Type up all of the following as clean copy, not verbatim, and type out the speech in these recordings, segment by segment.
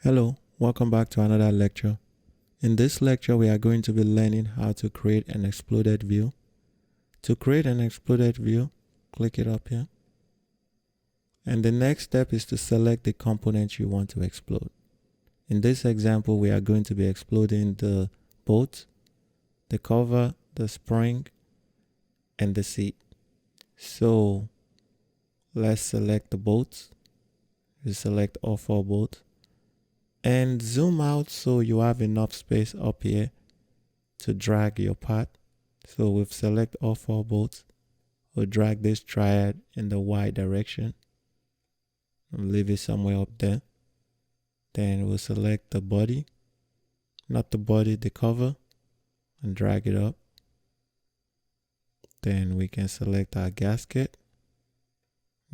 Hello, welcome back to another lecture. In this lecture, we are going to be learning how to create an exploded view. To create an exploded view, click it up here. And the next step is to select the component you want to explode. In this example, we are going to be exploding the bolt, the cover, the spring, and the seat. So let's select the bolts. We select all 4 bolts. And zoom out so you have enough space up here to drag your part. So we've select all 4 bolts. We'll drag this triad in the Y direction. We'll leave it somewhere up there. Then we'll select the body, not the body, the cover, and drag it up. Then we can select our gasket,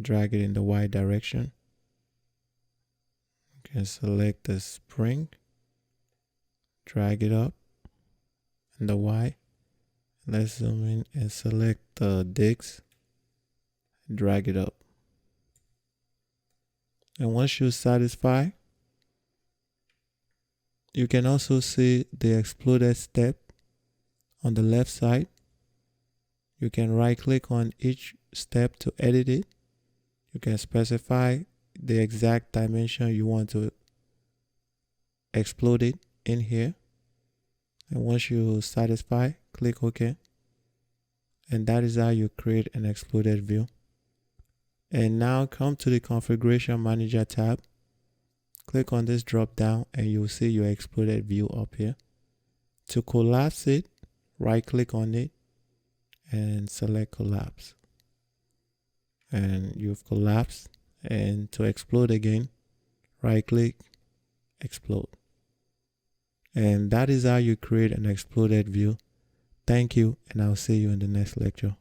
drag it in the Y direction. And select the spring, drag it up in the Y. Let's zoom in and select the digs, drag it up. And once you're satisfied, you can also see the exploded step on the left side. You can right click on each step to edit it. You can specify the exact dimension you want to explode it in here. And once you satisfy, click OK. And that is how you create an exploded view. And now come to the Configuration Manager tab. Click on this drop down and you'll see your exploded view up here. To collapse it, right click on it and select collapse. And you've collapsed. And to explode again, right click, explode. And that is how you create an exploded view. Thank you, and I'll see you in the next lecture.